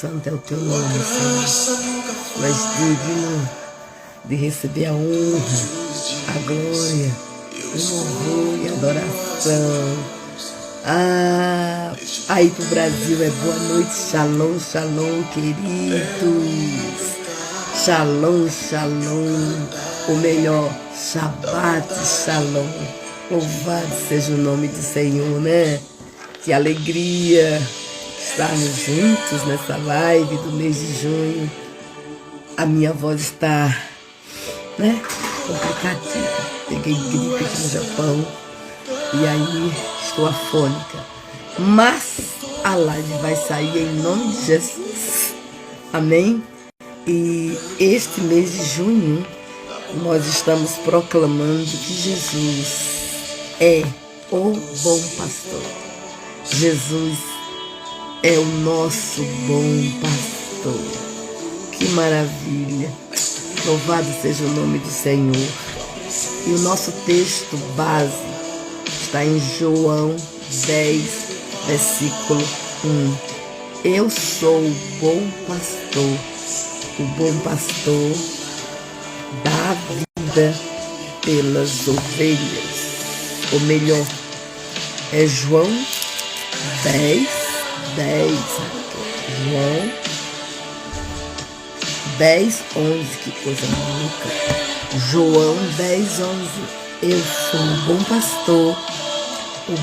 santo é o teu nome, Senhor. Tu és digno de receber a honra, a glória, o louvor e a adoração. Aí pro Brasil é boa noite, shalom, shalom, queridos. Shalom, shalom, ou melhor, Shabbat, shalom. Louvado seja o nome do Senhor, né? Que alegria estarmos juntos nessa live do mês de junho. A minha voz está, né, complicadinha. Peguei gripe aqui no Japão e aí estou afônica. Mas a live vai sair em nome de Jesus. Amém? E este mês de junho nós estamos proclamando que Jesus é o bom pastor. Jesus é o nosso bom pastor. Que maravilha! Louvado seja o nome do Senhor. E o nosso texto base está em João 10, versículo 1. Eu sou o bom pastor dá vida pelas ovelhas. Ou melhor, é João 10. João 10, 11, que coisa maluca. João 10, 11. Eu sou o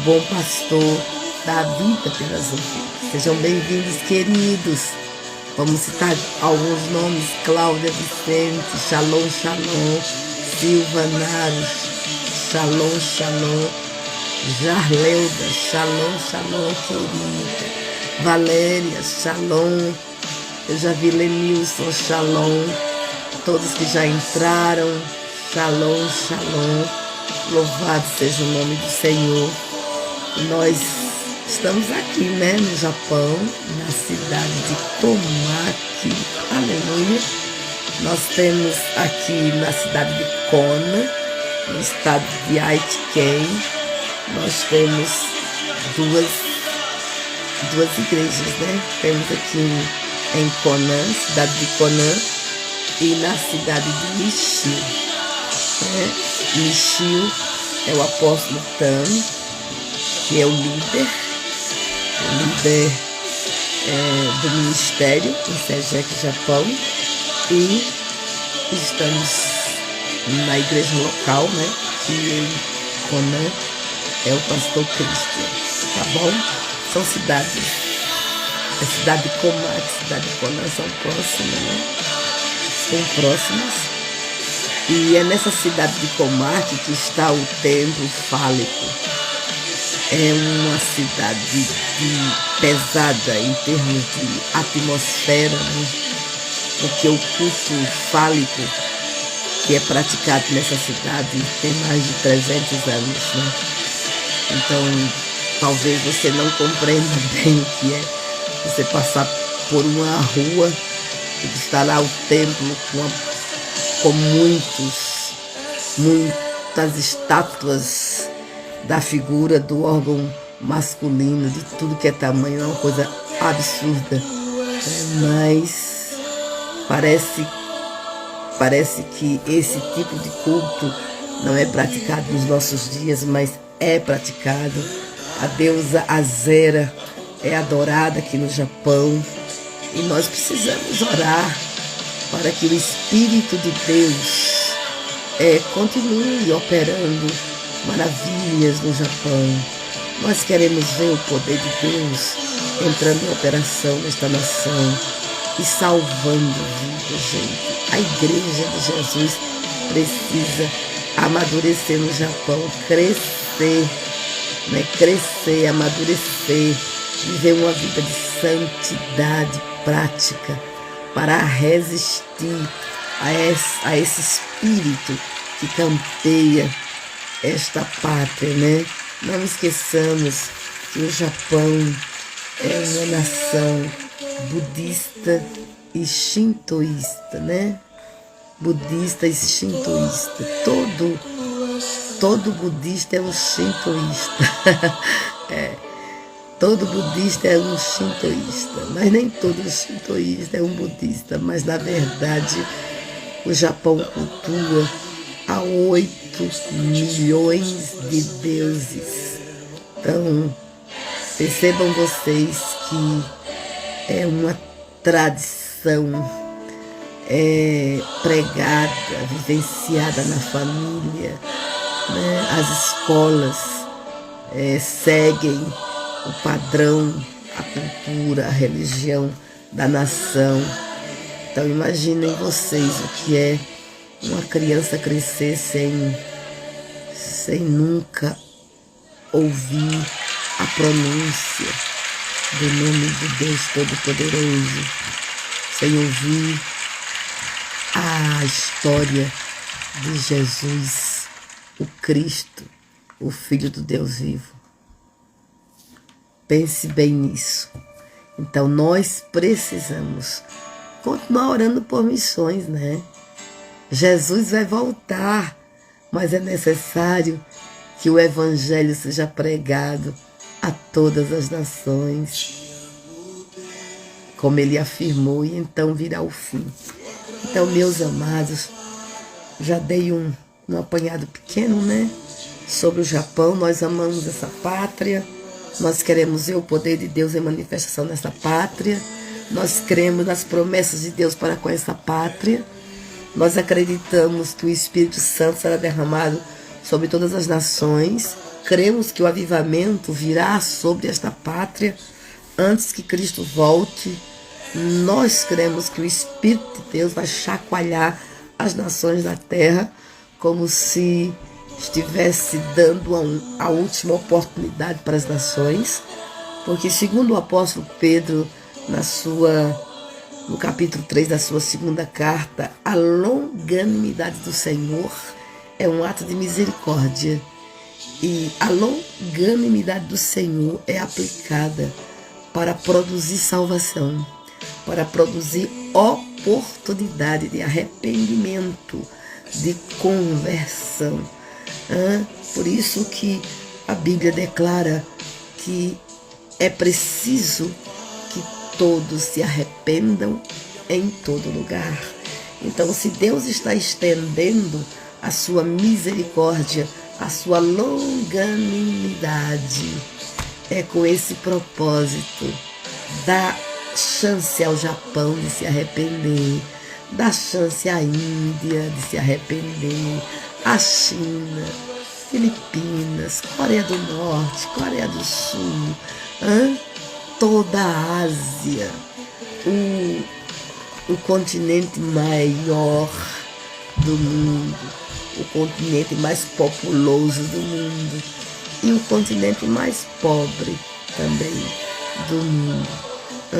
bom pastor dá vida pelas ovelhas. Sejam bem-vindos, queridos. Vamos citar alguns nomes: Cláudia Vicente, shalom, shalom. Silva Naros, shalom, shalom. Jarleuda, shalom, shalom, querida. Valéria, shalom. Eu já vi Lenilson, shalom. Todos que já entraram, shalom, shalom. Louvado seja o nome do Senhor. Nós estamos aqui, né, no Japão, na cidade de Komaki. Aleluia. Nós temos aqui na cidade de Kona, no estado de Aichi-ken, nós temos duas igrejas, né? Temos aqui em Conan, cidade de Conan, e na cidade de Nishio. Né? Nishio é o apóstolo Tan, que é o líder do ministério em Sejek, Japão, e estamos na igreja local, né, que em Conan é o pastor Christian, tá bom? São cidades, a cidade de Komaki, a cidade de Conan são próximas, né? São próximas, e é nessa cidade de Komaki que está o templo fálico. É uma cidade pesada em termos de atmosfera, né? Porque o culto fálico que é praticado nessa cidade tem mais de 300 anos, né? Então, talvez você não compreenda bem o que é você passar por uma rua e está lá o templo com muitas estátuas da figura do órgão masculino, de tudo que é tamanho. É uma coisa absurda, mas parece que esse tipo de culto não é praticado nos nossos dias, mas é praticado. A deusa Azera é adorada aqui no Japão, e nós precisamos orar para que o Espírito de Deus continue operando maravilhas no Japão. Nós queremos ver o poder de Deus entrando em operação nesta nação e salvando vidas, gente. A igreja de Jesus precisa amadurecer no Japão, crescer, né? Crescer, amadurecer, viver uma vida de santidade prática para resistir a esse espírito que campeia esta pátria, né? Não esqueçamos que o Japão é uma nação budista e shintoísta, né? Budista e shintoísta. Todo budista é um shintoísta. Todo budista é um shintoísta, mas nem todo shintoísta é um budista, mas na verdade o Japão cultua a 8 milhões de deuses. Então, percebam vocês que é uma tradição pregada, vivenciada na família, né? As escolas seguem o padrão, a cultura, a religião da nação. Então imaginem vocês o que é uma criança crescer sem nunca ouvir a pronúncia do nome de Deus Todo-Poderoso, sem ouvir a história de Jesus, o Cristo, o Filho do Deus vivo. Pense bem nisso. Então nós precisamos continuar orando por missões, né? Jesus vai voltar, mas é necessário que o Evangelho seja pregado a todas as nações, como ele afirmou, e então virá o fim. Então, meus amados, já dei um apanhado pequeno, né? Sobre o Japão. Nós amamos essa pátria, nós queremos ver o poder de Deus em manifestação nessa pátria, nós cremos nas promessas de Deus para com essa pátria, nós acreditamos que o Espírito Santo será derramado sobre todas as nações, cremos que o avivamento virá sobre esta pátria antes que Cristo volte. Nós cremos que o Espírito de Deus vai chacoalhar as nações da terra como se estivesse dando a última oportunidade para as nações, porque segundo o apóstolo Pedro, no capítulo 3 da sua segunda carta, a longanimidade do Senhor é um ato de misericórdia, e a longanimidade do Senhor é aplicada para produzir salvação, para produzir oportunidade de arrependimento, de conversão. Por isso que a Bíblia declara que é preciso que todos se arrependam em todo lugar. Então, se Deus está estendendo a sua misericórdia, a sua longanimidade, é com esse propósito. Dá chance ao Japão de se arrepender, dá chance à Índia de se arrepender, a China, Filipinas, Coreia do Norte, Coreia do Sul, toda a Ásia, o continente maior do mundo, o continente mais populoso do mundo e o continente mais pobre também do mundo,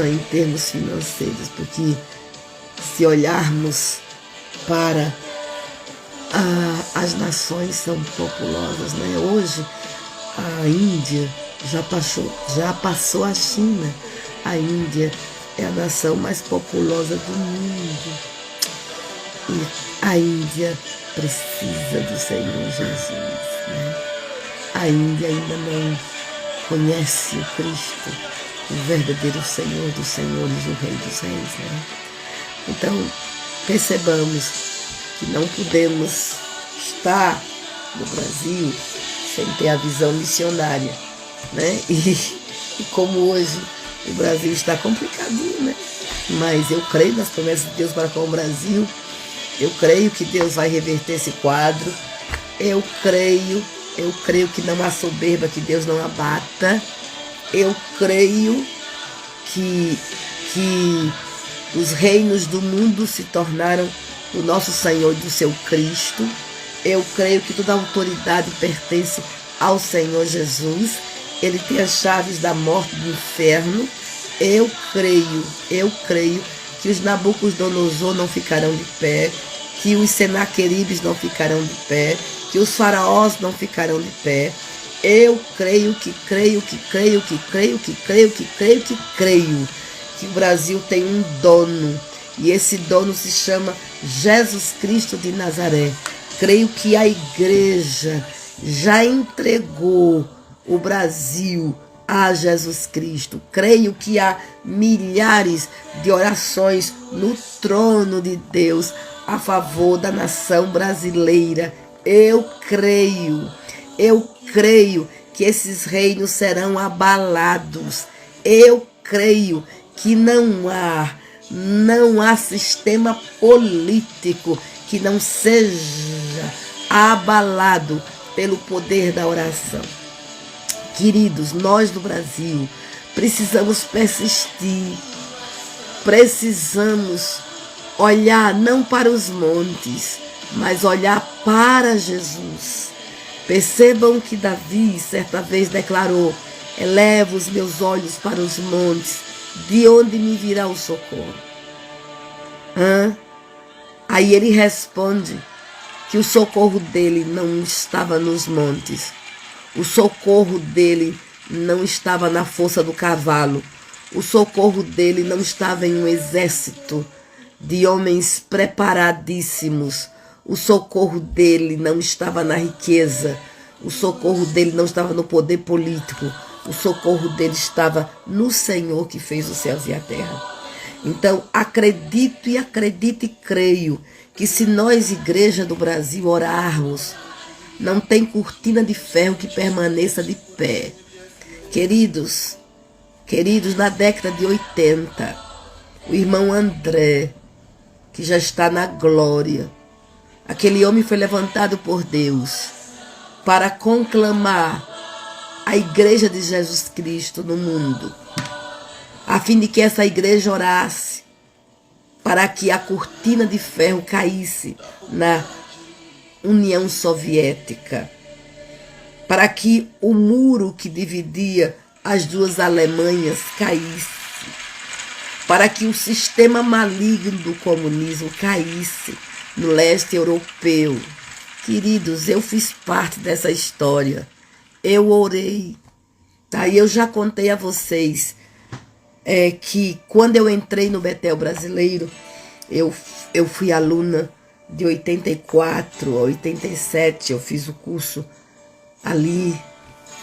em termos financeiros, porque se olharmos para as nações são populosas, né? Hoje a Índia já passou a China. A Índia é a nação mais populosa do mundo. E a Índia precisa do Senhor Jesus, né? A Índia ainda não conhece o Cristo, o verdadeiro Senhor dos senhores, o Rei dos reis, né? Então, percebamos que não podemos estar no Brasil sem ter a visão missionária, né? E como hoje o Brasil está complicadinho, né? Mas eu creio nas promessas de Deus para com o Brasil. Eu creio que Deus vai reverter esse quadro. Eu creio que não há soberba que Deus não abata. Eu creio que os reinos do mundo se tornaram do nosso Senhor e do seu Cristo. Eu creio que toda a autoridade pertence ao Senhor Jesus. Ele tem as chaves da morte e do inferno. Eu creio que os Nabucodonosor não ficarão de pé, que os Senaqueribes não ficarão de pé, que os faraós não ficarão de pé. Eu creio que o Brasil tem um dono, e esse dono se chama Jesus Cristo de Nazaré. Creio que a igreja já entregou o Brasil a Jesus Cristo. Creio que há milhares de orações no trono de Deus a favor da nação brasileira. Eu creio que esses reinos serão abalados. Eu creio que não há sistema político que não seja abalado pelo poder da oração. Queridos, nós do Brasil precisamos persistir, precisamos olhar não para os montes, mas olhar para Jesus. Percebam que Davi certa vez declarou: elevo os meus olhos para os montes, de onde me virá o socorro? Aí ele responde que o socorro dele não estava nos montes. O socorro dele não estava na força do cavalo. O socorro dele não estava em um exército de homens preparadíssimos. O socorro dele não estava na riqueza. O socorro dele não estava no poder político. O socorro dele estava no Senhor que fez os céus e a terra. Então, acredito e creio que se nós, Igreja do Brasil, orarmos, não tem cortina de ferro que permaneça de pé. Queridos, na década de 80, o irmão André, que já está na glória, aquele homem foi levantado por Deus para conclamar a Igreja de Jesus Cristo no mundo, a fim de que essa igreja orasse para que a cortina de ferro caísse na União Soviética, para que o muro que dividia as duas Alemanhas caísse, para que o sistema maligno do comunismo caísse no leste europeu. Queridos, eu fiz parte dessa história, eu orei, tá? E eu já contei a vocês que quando eu entrei no Betel Brasileiro, eu fui aluna de 84 a 87, eu fiz o curso ali,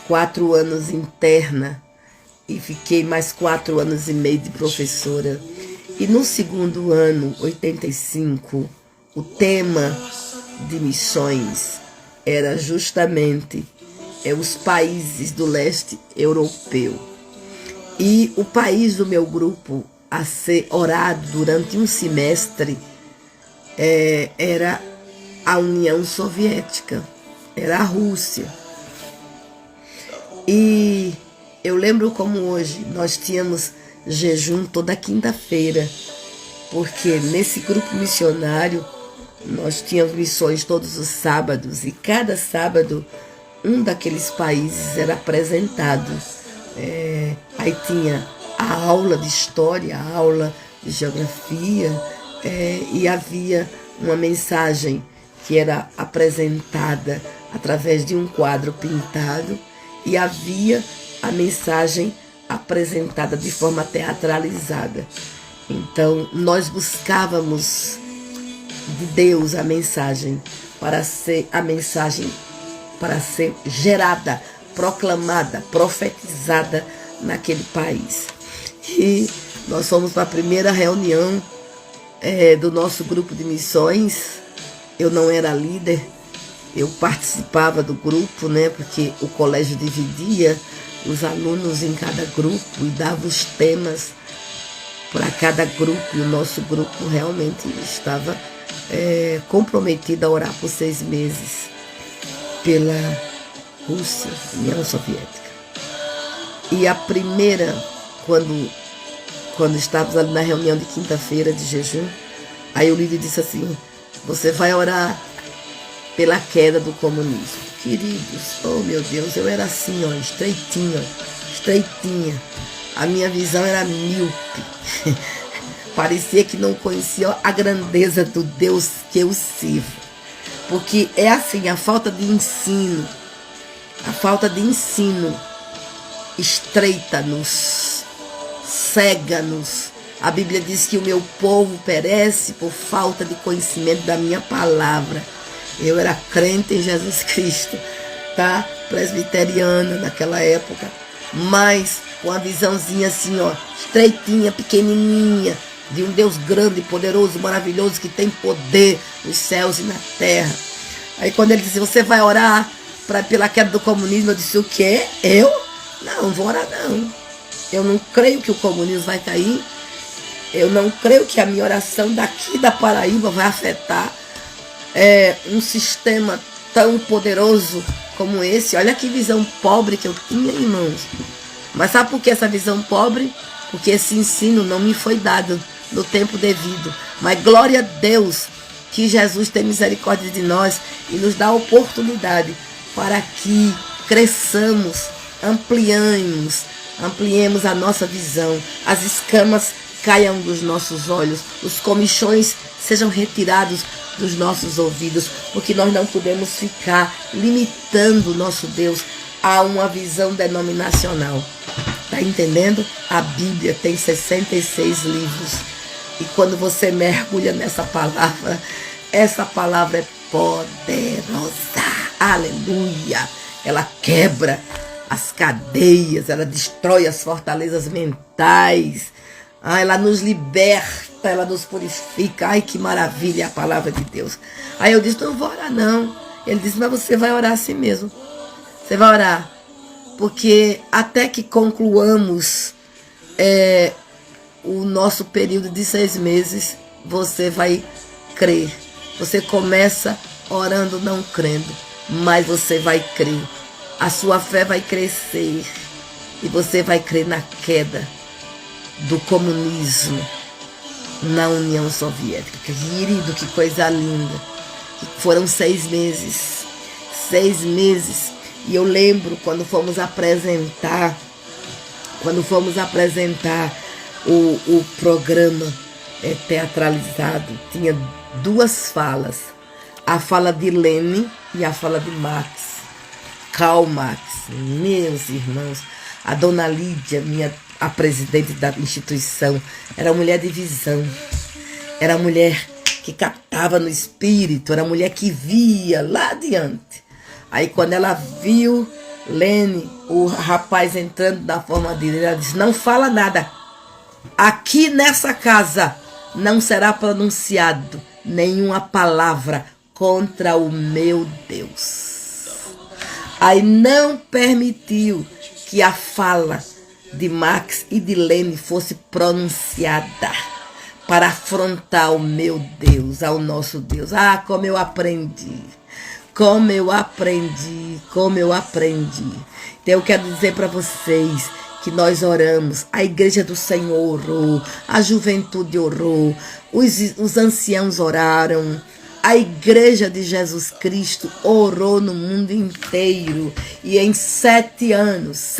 4 anos interna, e fiquei mais 4 anos e meio de professora. E no segundo ano, 85, o tema de missões era justamente os países do leste europeu. E o país do meu grupo a ser orado durante um semestre era a União Soviética, era a Rússia. E eu lembro como hoje nós tínhamos jejum toda quinta-feira, porque nesse grupo missionário nós tínhamos missões todos os sábados, e cada sábado um daqueles países era apresentado. Aí tinha a aula de história, a aula de geografia, e havia uma mensagem que era apresentada através de um quadro pintado, e havia a mensagem apresentada de forma teatralizada. Então, nós buscávamos de Deus a mensagem para ser gerada, proclamada, profetizada naquele país. E nós fomos para a primeira reunião do nosso grupo de missões. Eu não era líder, eu participava do grupo, né? Porque o colégio dividia os alunos em cada grupo e dava os temas para cada grupo. E o nosso grupo realmente estava comprometido a orar por 6 meses pela Rússia, União Soviética. E a primeira, quando estávamos ali na reunião de quinta-feira de jejum, aí o líder disse assim: você vai orar pela queda do comunismo. Queridos, oh meu Deus, eu era assim, ó, estreitinha. A minha visão era míope. Parecia que não conhecia a grandeza do Deus que eu sirvo. Porque é assim, a falta de ensino estreita-nos, cega-nos. A Bíblia diz que o meu povo perece por falta de conhecimento da minha palavra. Eu era crente em Jesus Cristo, tá? Presbiteriana naquela época. mas com a visãozinha assim, ó, estreitinha, pequenininha, de um Deus grande, poderoso, maravilhoso, que tem poder nos céus e na terra. Aí quando ele disse, você vai orar pela queda do comunismo, eu disse, o quê? Eu? Não vou orar não. Eu não creio que o comunismo vai cair. Eu não creio que a minha oração daqui da Paraíba vai afetar um sistema tão poderoso como esse. Olha que visão pobre que eu tinha, irmãos. Mas sabe por que essa visão pobre? Porque esse ensino não me foi dado no tempo devido. Mas glória a Deus que Jesus tem misericórdia de nós e nos dá a oportunidade para que cresçamos, ampliemos a nossa visão, as escamas caiam dos nossos olhos, os comichões sejam retirados dos nossos ouvidos, porque nós não podemos ficar limitando o nosso Deus a uma visão denominacional. Tá entendendo? A Bíblia tem 66 livros. E quando você mergulha nessa palavra, essa palavra é poderosa. Aleluia! Ela quebra as cadeias, ela destrói as fortalezas mentais. Ela nos liberta, ela nos purifica. Ai, que maravilha a palavra de Deus. Aí eu disse, não vou orar não. Ele disse, mas você vai orar assim mesmo. Você vai orar. Porque até que concluamos o nosso período de 6 meses, você vai crer. Você começa orando não crendo, mas você vai crer. A sua fé vai crescer e você vai crer na queda do comunismo na União Soviética. Querido, que coisa linda. Foram 6 meses. 6 meses. E eu lembro quando fomos apresentar o programa teatralizado, tinha 2 falas. A fala de Lene e a fala de Karl Marx. Meus irmãos, a dona Lídia, a presidente da instituição, era uma mulher de visão, era uma mulher que captava no espírito, era uma mulher que via lá adiante. Aí quando ela viu Lene, o rapaz entrando da forma dele, ela disse, não fala nada, aqui nessa casa não será pronunciado nenhuma palavra contra o meu Deus. Aí não permitiu que a fala de Marx e de Lene fosse pronunciada para afrontar o meu Deus, ao nosso Deus. Ah, como eu aprendi. Como eu aprendi. Então eu quero dizer para vocês que nós oramos, a igreja do Senhor orou, a juventude orou, os anciãos oraram, a igreja de Jesus Cristo orou no mundo inteiro. E em 7 anos,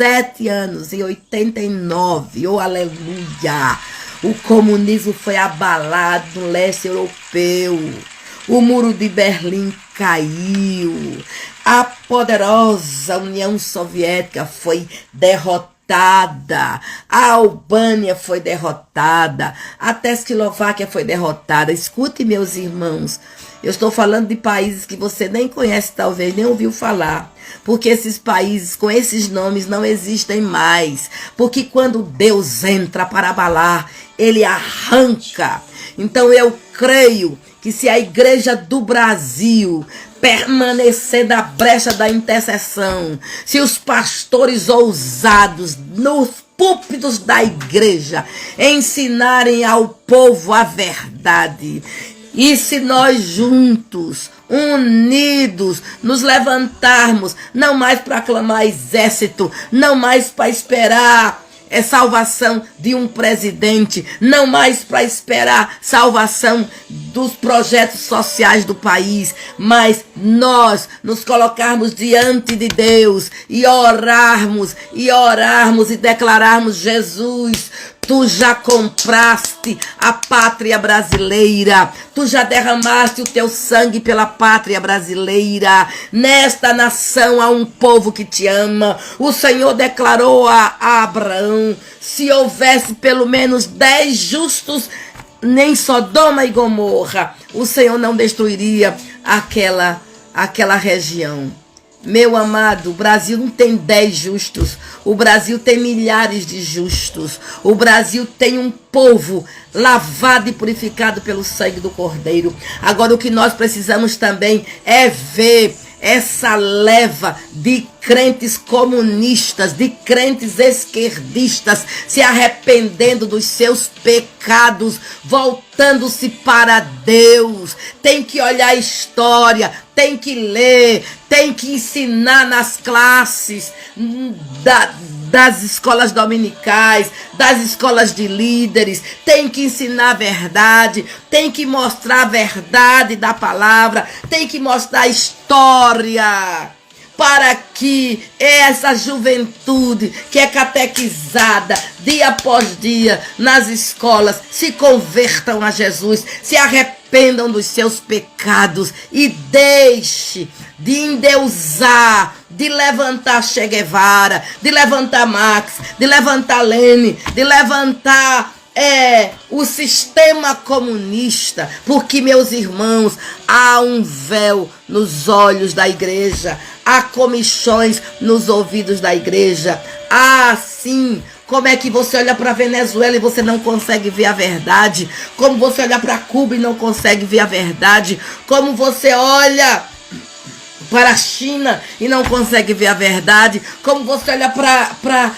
em 89, oh aleluia, o comunismo foi abalado no leste europeu. O muro de Berlim caiu. A poderosa União Soviética foi derrotada. A Albânia foi derrotada. A Tchecoslováquia foi derrotada. Escute, meus irmãos. Eu estou falando de países que você nem conhece, talvez, nem ouviu falar. Porque esses países com esses nomes não existem mais. Porque quando Deus entra para abalar, Ele arranca. Então eu creio que se a igreja do Brasil permanecer na brecha da intercessão, se os pastores ousados nos púlpitos da igreja ensinarem ao povo a verdade, e se nós juntos, unidos, nos levantarmos, não mais para clamar exército, não mais para esperar salvação de um presidente, não mais para esperar salvação dos projetos sociais do país, mas nós nos colocarmos diante de Deus e orarmos e declararmos, Jesus, Tu já compraste a pátria brasileira. Tu já derramaste o teu sangue pela pátria brasileira. Nesta nação há um povo que te ama. O Senhor declarou a Abraão, se houvesse pelo menos 10 justos, nem Sodoma e Gomorra, o Senhor não destruiria aquela região. Meu amado, o Brasil não tem 10 justos. O Brasil tem milhares de justos. O Brasil tem um povo lavado e purificado pelo sangue do Cordeiro. Agora o que nós precisamos também é ver essa leva de crentes comunistas, de crentes esquerdistas, se arrependendo dos seus pecados, voltando-se para Deus. Tem que olhar a história, tem que ler, tem que ensinar nas classes das escolas dominicais, das escolas de líderes, tem que ensinar a verdade, tem que mostrar a verdade da palavra, tem que mostrar a história, para que essa juventude que é catequizada dia após dia nas escolas se convertam a Jesus, se arrependam dos seus pecados e deixe de endeusar, de levantar Che Guevara, de levantar Marx, de levantar Lenin, de levantar o sistema comunista, porque, meus irmãos, há um véu nos olhos da igreja, há comichões nos ouvidos da igreja, há sim. Como é que você olha para a Venezuela e você não consegue ver a verdade? Como você olha para Cuba e não consegue ver a verdade? Como você olha para a China e não consegue ver a verdade? Como você olha para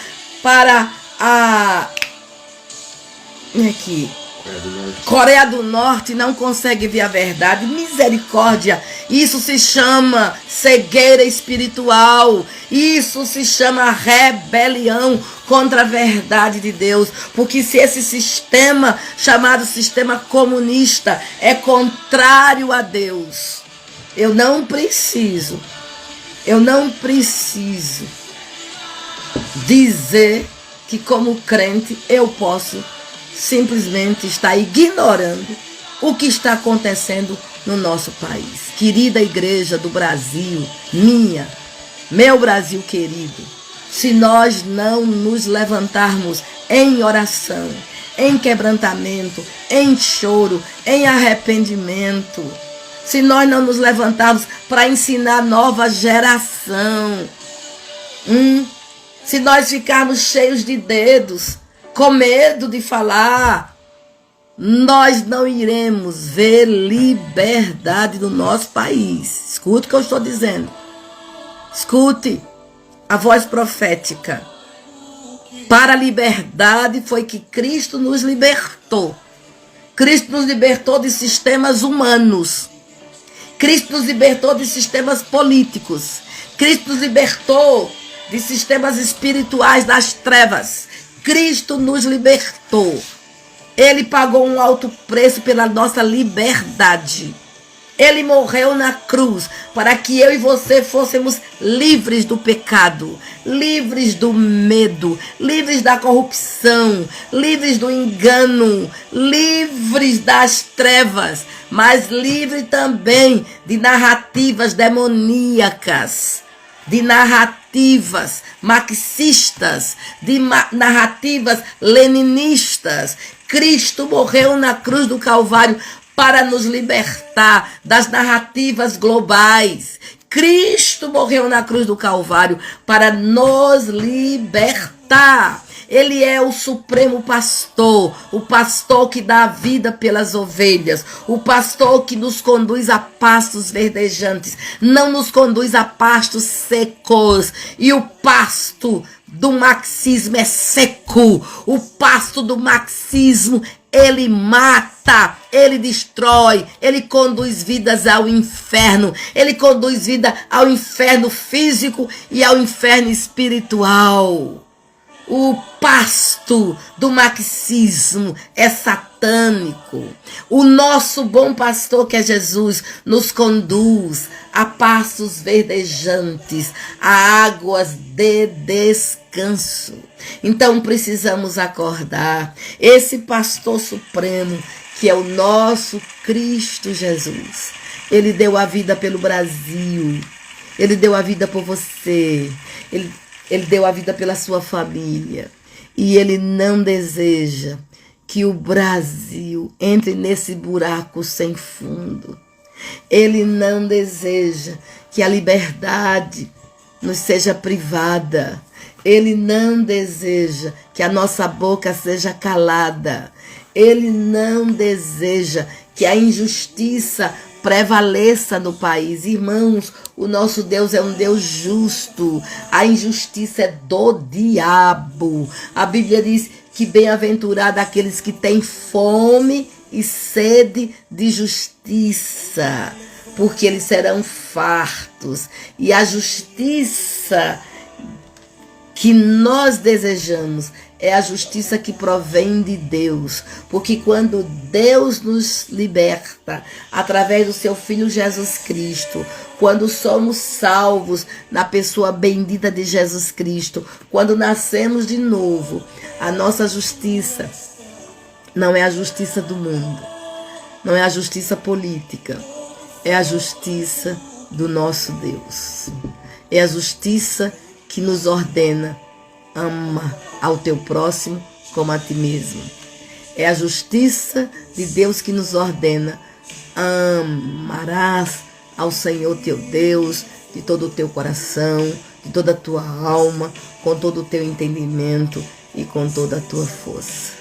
a Coreia do Norte não consegue ver a verdade? Misericórdia! Isso se chama cegueira espiritual. Isso se chama rebelião contra a verdade de Deus. Porque se esse sistema chamado sistema comunista é contrário a Deus, eu não preciso dizer que como crente eu posso simplesmente está ignorando o que está acontecendo no nosso país. Querida igreja do Brasil, meu Brasil querido, se nós não nos levantarmos em oração, em quebrantamento, em choro, em arrependimento, se nós não nos levantarmos para ensinar a nova geração, se nós ficarmos cheios de dedos, com medo de falar, nós não iremos ver liberdade no nosso país. Escute o que eu estou dizendo. Escute a voz profética. Para a liberdade foi que Cristo nos libertou. Cristo nos libertou de sistemas humanos. Cristo nos libertou de sistemas políticos. Cristo nos libertou de sistemas espirituais das trevas. Cristo nos libertou. Ele pagou um alto preço pela nossa liberdade. Ele morreu na cruz para que eu e você fôssemos livres do pecado, livres do medo, livres da corrupção, livres do engano, livres das trevas, mas livres também de narrativas demoníacas, de narrativas marxistas, de narrativas leninistas. Cristo morreu na cruz do Calvário para nos libertar das narrativas globais. Cristo morreu na cruz do Calvário para nos libertar. Ele é o supremo pastor, o pastor que dá a vida pelas ovelhas, o pastor que nos conduz a pastos verdejantes, não nos conduz a pastos secos. E o pasto do marxismo é seco, o pasto do marxismo ele mata, ele destrói, ele conduz vidas ao inferno, ele conduz vida ao inferno físico e ao inferno espiritual. O pasto do marxismo é satânico. O nosso bom pastor, que é Jesus, nos conduz a pastos verdejantes, a águas de descanso. Então precisamos acordar. Esse pastor supremo, que é o nosso Cristo Jesus, ele deu a vida pelo Brasil, ele deu a vida por você, ele deu a vida pela sua família. E ele não deseja que o Brasil entre nesse buraco sem fundo. Ele não deseja que a liberdade nos seja privada. Ele não deseja que a nossa boca seja calada. Ele não deseja que a injustiça prevaleça no país. Irmãos, o nosso Deus é um Deus justo. A injustiça é do diabo. A Bíblia diz que bem-aventurado aqueles que têm fome e sede de justiça, porque eles serão fartos. E a justiça que nós desejamos é a justiça que provém de Deus, porque quando Deus nos liberta através do seu Filho Jesus Cristo, quando somos salvos na pessoa bendita de Jesus Cristo, quando nascemos de novo, a nossa justiça não é a justiça do mundo, não é a justiça política, é a justiça do nosso Deus. É a justiça que nos ordena: ama ao teu próximo como a ti mesmo. É a justiça de Deus que nos ordena: amarás ao Senhor teu Deus de todo o teu coração, de toda a tua alma, com todo o teu entendimento e com toda a tua força.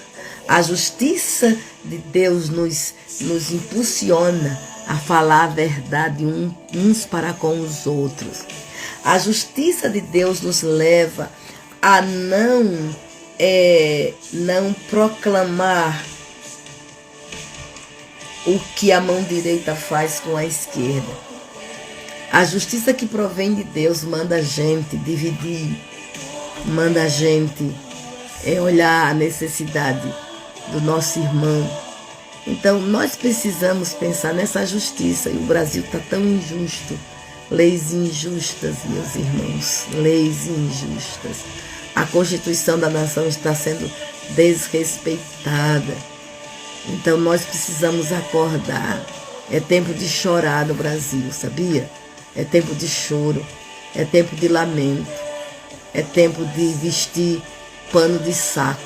A justiça de Deus nos impulsiona a falar a verdade uns para com os outros. A justiça de Deus nos leva a não proclamar o que a mão direita faz com a esquerda. A justiça que provém de Deus manda a gente dividir, manda a gente olhar a necessidade do nosso irmão. Então nós precisamos pensar nessa justiça, e o Brasil está tão injusto. Leis injustas, meus irmãos, leis injustas. A Constituição da nação está sendo desrespeitada. Então nós precisamos acordar. É tempo de chorar no Brasil, sabia? É tempo de choro, é tempo de lamento, é tempo de vestir pano de saco,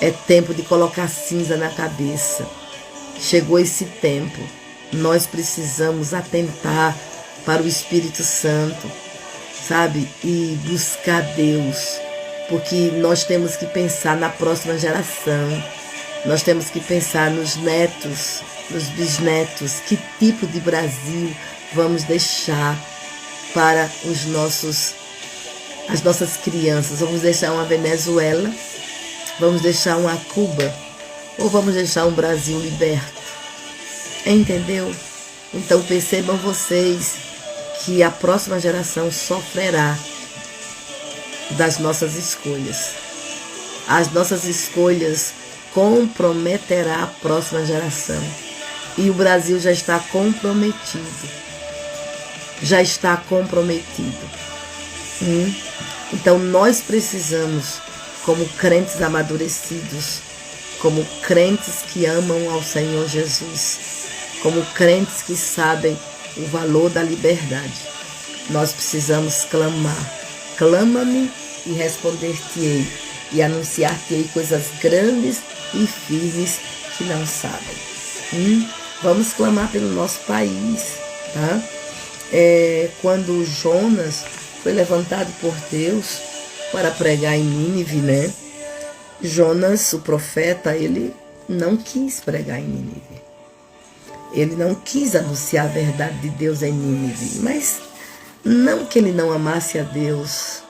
é tempo de colocar cinza na cabeça. Chegou esse tempo, nós precisamos atentar para o Espírito Santo, sabe? E buscar Deus, porque nós temos que pensar na próxima geração, nós temos que pensar nos netos, nos bisnetos, que tipo de Brasil vamos deixar para as nossas crianças. Vamos deixar uma Venezuela, vamos deixar uma Cuba, ou vamos deixar um Brasil liberto? Entendeu? Então percebam vocês que a próxima geração sofrerá das nossas escolhas. As nossas escolhas comprometerá a próxima geração. E o Brasil já está comprometido. Já está comprometido. Então nós precisamos, como crentes amadurecidos, como crentes que amam ao Senhor Jesus, como crentes que sabem o valor da liberdade, nós precisamos clamar. Clama-me e responder-te-ei, e anunciar-te-ei coisas grandes e firmes que não sabem. Vamos clamar pelo nosso país, tá? Quando Jonas foi levantado por Deus para pregar em Nínive, né? Jonas, o profeta, ele não quis pregar em Nínive. Ele não quis anunciar a verdade de Deus em Nínive. Mas não que ele não amasse a Deus,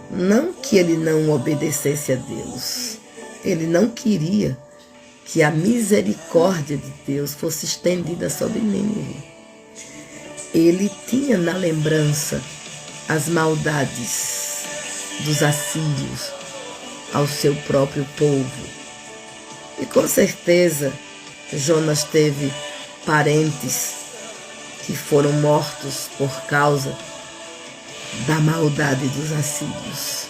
não que ele não obedecesse a Deus. Ele não queria que a misericórdia de Deus fosse estendida sobre Nínive. Ele tinha na lembrança as maldades dos assírios ao seu próprio povo. E com certeza Jonas teve parentes que foram mortos por causa da maldade dos assírios.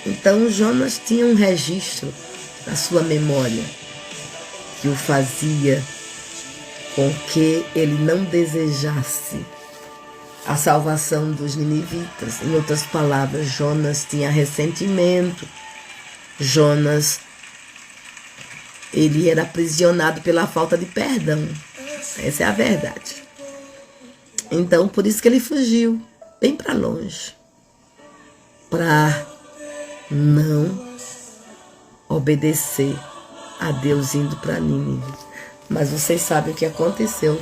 Então Jonas tinha um registro na sua memória que o fazia com que ele não desejasse a salvação dos ninivitas. Em outras palavras, Jonas tinha ressentimento. Jonas, ele era aprisionado pela falta de perdão. Essa é a verdade. Então, por isso que ele fugiu bem para longe, para não obedecer a Deus indo para Nínive. Mas vocês sabem o que aconteceu.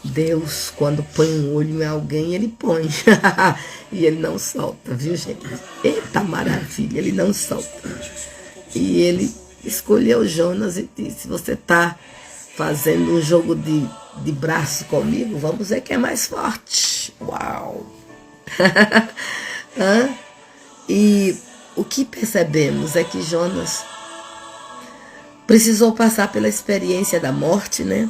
Deus, quando põe um olho em alguém, ele põe. E ele não solta, viu, gente? Eita maravilha, ele não solta. E ele escolheu Jonas e disse: você está fazendo um jogo de braço comigo? Vamos ver quem é mais forte. Uau! E o que percebemos é que Jonas precisou passar pela experiência da morte, né?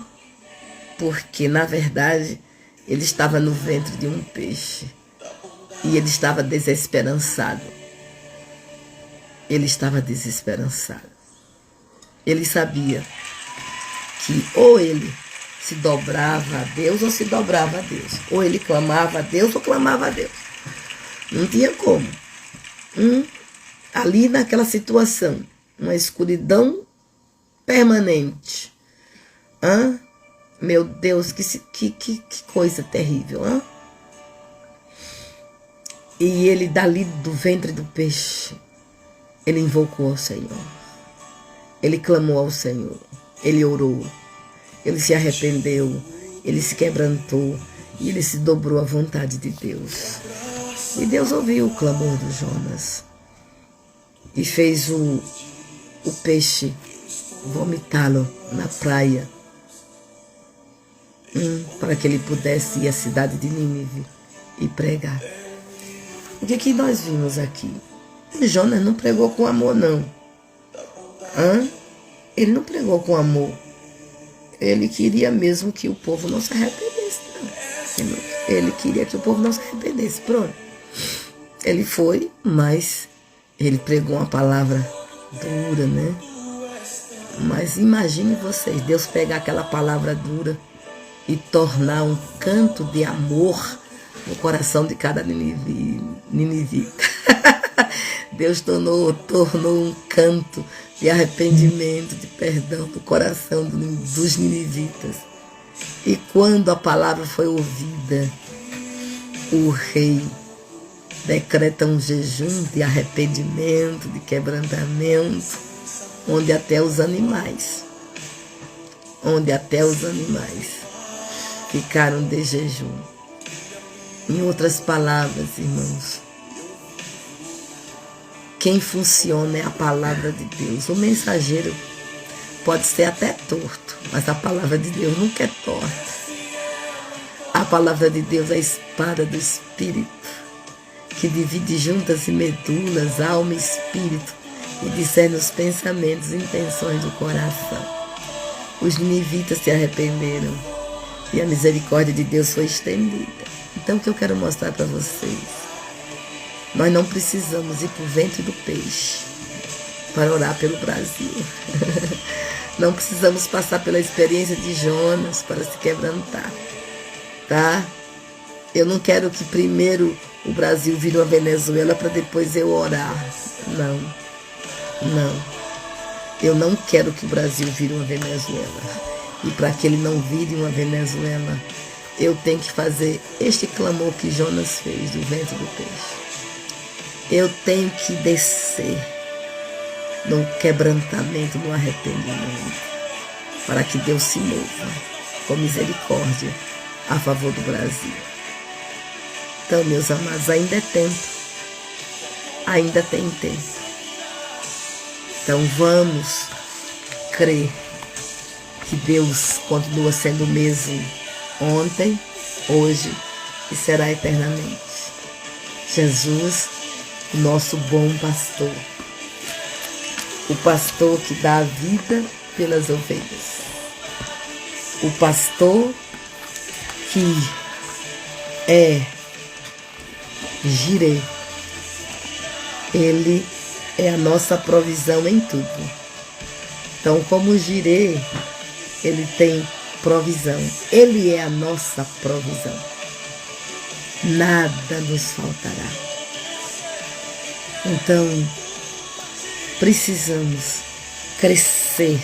Porque, na verdade, ele estava no ventre de um peixe. E ele estava desesperançado. Ele estava desesperançado. Ele sabia que ou ele se dobrava a Deus ou se dobrava a Deus. Ou ele clamava a Deus ou clamava a Deus. Não tinha como. Ali naquela situação, uma escuridão permanente. Meu Deus, que coisa terrível. E ele dali do ventre do peixe, ele invocou ao Senhor. Ele clamou ao Senhor. Ele orou. Ele se arrependeu. Ele se quebrantou. E ele se dobrou à vontade de Deus. E Deus ouviu o clamor do Jonas. E fez o peixe vomitá-lo na praia. Para que ele pudesse ir à cidade de Nínive e pregar. O que nós vimos aqui? Jonas não pregou com amor, não. Ele não pregou com amor. Ele queria mesmo que o povo não se arrependesse. Não. Ele queria que o povo não se arrependesse. Pronto. Ele foi, mas ele pregou uma palavra dura, né? Mas imagine vocês, Deus pegar aquela palavra dura e tornar um canto de amor no coração de cada ninivita. Deus tornou um canto de arrependimento, de perdão no coração dos ninivitas. E quando a palavra foi ouvida, o rei decreta um jejum de arrependimento, de quebrantamento, onde até os animais ficaram de jejum. Em outras palavras, irmãos, quem funciona é a palavra de Deus. O mensageiro pode ser até torto, mas a palavra de Deus nunca é torta. A palavra de Deus é a espada do Espírito, que divide juntas e medulas, alma e espírito, e discerne os pensamentos e intenções do coração. Os ninivitas se arrependeram e a misericórdia de Deus foi estendida. Então, o que eu quero mostrar para vocês? Nós não precisamos ir para o ventre do peixe para orar pelo Brasil. Não precisamos passar pela experiência de Jonas para se quebrantar, tá? Eu não quero que primeiro o Brasil vire uma Venezuela para depois eu orar. Não. Eu não quero que o Brasil vire uma Venezuela. E para que ele não vire uma Venezuela, eu tenho que fazer este clamor que Jonas fez do ventre do peixe. Eu tenho que descer no quebrantamento, no arrependimento, para que Deus se mova com misericórdia a favor do Brasil. Então, meus amados, ainda é tempo. Ainda tem tempo. Então, vamos crer que Deus continua sendo o mesmo ontem, hoje e será eternamente. Jesus, o nosso bom pastor. O pastor que dá a vida pelas ovelhas. O pastor que é Jireh. Ele é a nossa provisão em tudo. Então, como Jireh, ele tem provisão. Ele é a nossa provisão. Nada nos faltará. Então, precisamos crescer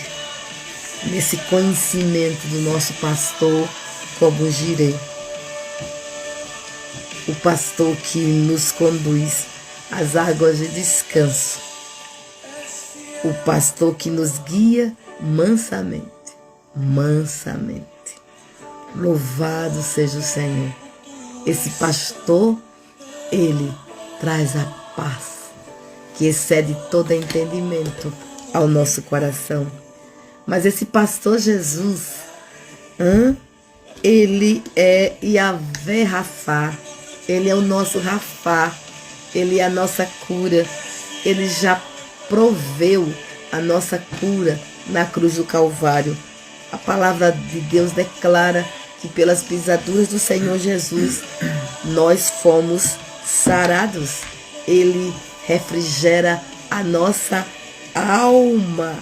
nesse conhecimento do nosso pastor, como Jireh, o pastor que nos conduz às águas de descanso, o pastor que nos guia mansamente, mansamente. Louvado seja o Senhor. Esse pastor, ele traz a paz que excede todo entendimento ao nosso coração. Mas esse pastor Jesus, ele é Yahvé Rafá, ele é o nosso Rafá, ele é a nossa cura, ele já proveu a nossa cura na cruz do Calvário. A palavra de Deus declara que pelas pisaduras do Senhor Jesus nós fomos sarados. Ele refrigera a nossa alma.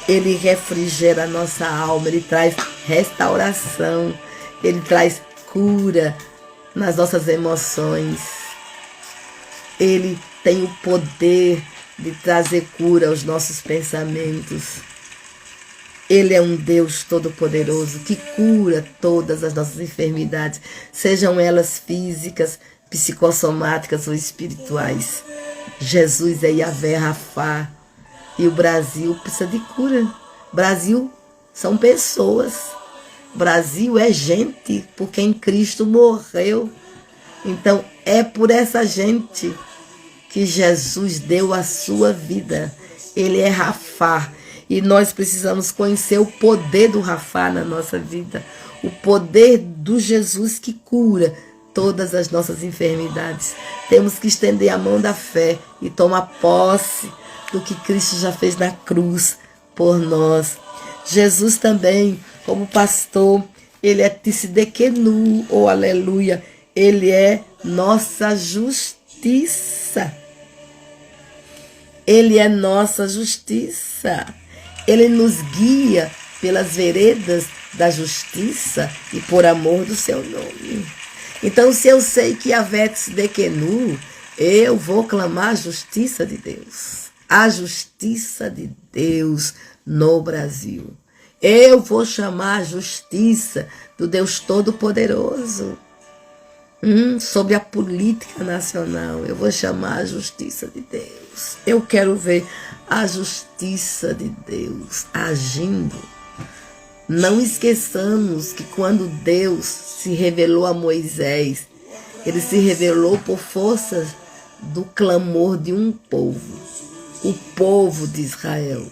Ele refrigera a nossa alma, ele traz restauração, ele traz cura nas nossas emoções. Ele tem o poder de trazer cura aos nossos pensamentos. Ele é um Deus todo-poderoso que cura todas as nossas enfermidades, sejam elas físicas, psicossomáticas ou espirituais. Jesus é Yahvé Rafá. E o Brasil precisa de cura. Brasil são pessoas. Brasil é gente por quem Cristo morreu. Então é por essa gente que Jesus deu a sua vida. Ele é Rafá. E nós precisamos conhecer o poder do Rafá na nossa vida. O poder do Jesus que cura todas as nossas enfermidades. Temos que estender a mão da fé e tomar posse do que Cristo já fez na cruz por nós. Jesus também, como pastor, ele é Tsidkenu, oh aleluia, ele é nossa justiça. Ele é nossa justiça. Ele nos guia pelas veredas da justiça e por amor do seu nome. Então, se eu sei que Yahvé Tsidkenu, eu vou clamar a justiça de Deus. A justiça de Deus no Brasil. Eu vou chamar a justiça do Deus Todo-Poderoso sobre a política nacional. Eu vou chamar a justiça de Deus. Eu quero ver a justiça de Deus agindo. Não esqueçamos que quando Deus se revelou a Moisés, ele se revelou por força do clamor de um povo. O povo de Israel,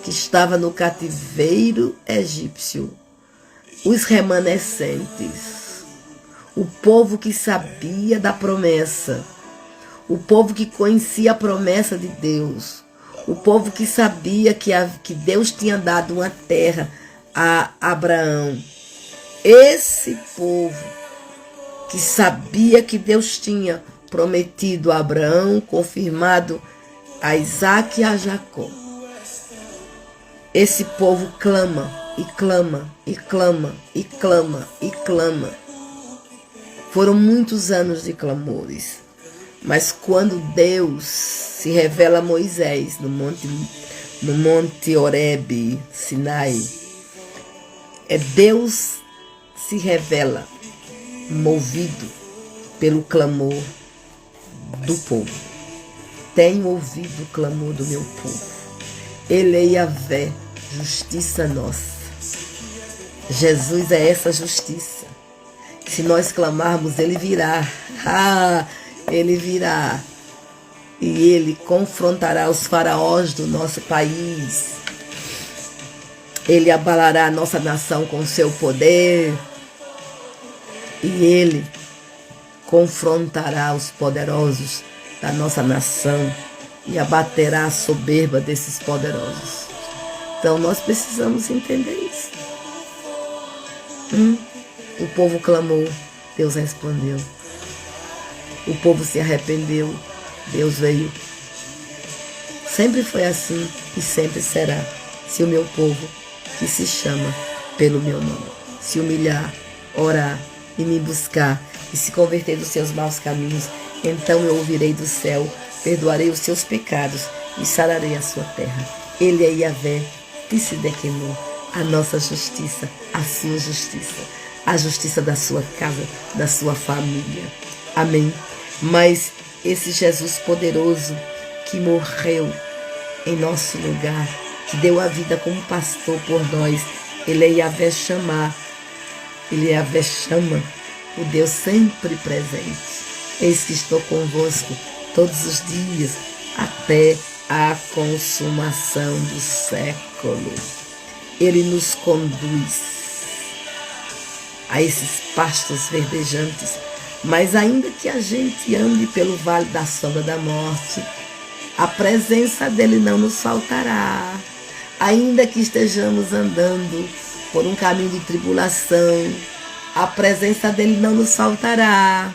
que estava no cativeiro egípcio, os remanescentes, o povo que sabia da promessa, o povo que conhecia a promessa de Deus, o povo que sabia que Deus tinha dado uma terra a Abraão. Esse povo que sabia que Deus tinha prometido a Abraão, confirmado a Isaac e a Jacó. Esse povo clama e clama e clama e clama e clama. Foram muitos anos de clamores. Mas quando Deus se revela a Moisés no monte Horebe, Sinai, Deus se revela movido pelo clamor do povo. Tenho ouvido o clamor do meu povo. Ele é Yahvé, justiça nossa. Jesus é essa justiça. Se nós clamarmos, ele virá. Ele virá. E ele confrontará os faraós do nosso país. Ele abalará a nossa nação com seu poder. E ele confrontará os poderosos da nossa nação e abaterá a soberba desses poderosos. Então nós precisamos entender isso. O povo clamou, Deus respondeu. O povo se arrependeu, Deus veio. Sempre foi assim e sempre será, se o meu povo, que se chama pelo meu nome, se humilhar, orar e me buscar e se converter dos seus maus caminhos, então eu ouvirei do céu, perdoarei os seus pecados e sararei a sua terra. Ele é Yahvé Tsidkenu, a nossa justiça, a sua justiça, a justiça da sua casa, da sua família. Amém? Mas esse Jesus poderoso que morreu em nosso lugar, que deu a vida como pastor por nós, ele é Yahvé Shammah, ele é Yahvé Shammah, o Deus sempre presente. Eis que estou convosco todos os dias, até a consumação do século. Ele nos conduz a esses pastos verdejantes, mas ainda que a gente ande pelo vale da sombra da morte, a presença dele não nos faltará. Ainda que estejamos andando por um caminho de tribulação, a presença dele não nos faltará.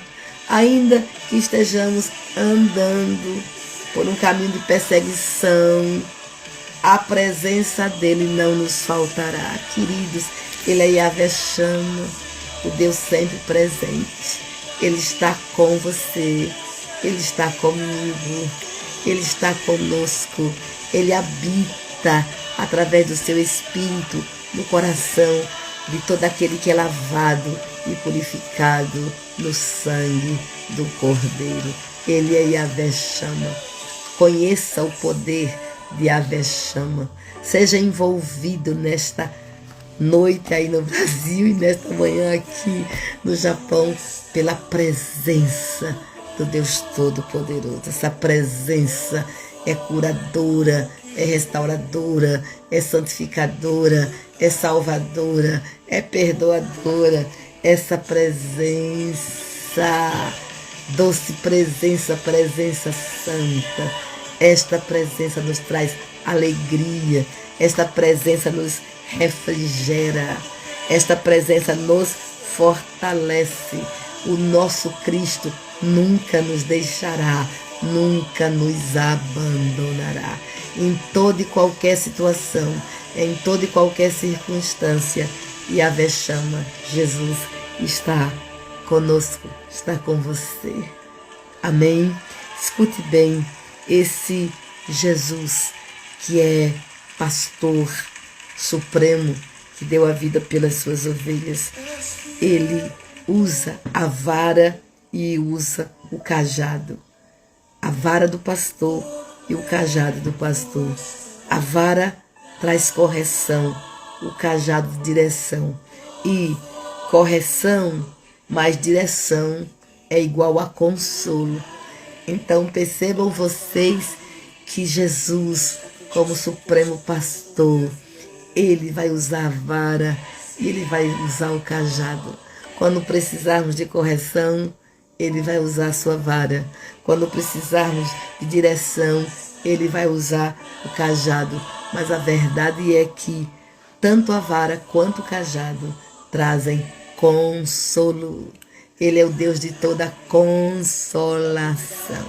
Ainda que estejamos andando por um caminho de perseguição, a presença dele não nos faltará. Queridos, ele é Yahvé Shammah, o Deus sempre presente. Ele está com você, ele está comigo, ele está conosco, ele habita através do seu Espírito no coração de todo aquele que é lavado e purificado no sangue do Cordeiro. Ele é Yahvé Shammah. Conheça o poder de Yahvé Shammah. Seja envolvido nesta noite aí no Brasil e nesta manhã aqui no Japão pela presença do Deus Todo-Poderoso. Essa presença é curadora, é restauradora, é santificadora, é salvadora, é perdoadora. Essa presença, doce presença, presença santa, esta presença nos traz alegria, esta presença nos refrigera, esta presença nos fortalece. O nosso Cristo nunca nos deixará, nunca nos abandonará. Em toda e qualquer situação, em toda e qualquer circunstância, Yahvé Shammah, Jesus está conosco, está com você. Amém? Escute bem, esse Jesus que é pastor supremo, que deu a vida pelas suas ovelhas, ele usa a vara e usa o cajado. A vara do pastor e o cajado do pastor. A vara traz correção, o cajado de direção. E correção mais direção é igual a consolo. Então percebam vocês que Jesus, como supremo pastor, ele vai usar a vara e ele vai usar o cajado. Quando precisarmos de correção, ele vai usar a sua vara. Quando precisarmos de direção, ele vai usar o cajado. Mas a verdade é que tanto a vara quanto o cajado trazem consolo. Ele é o Deus de toda consolação.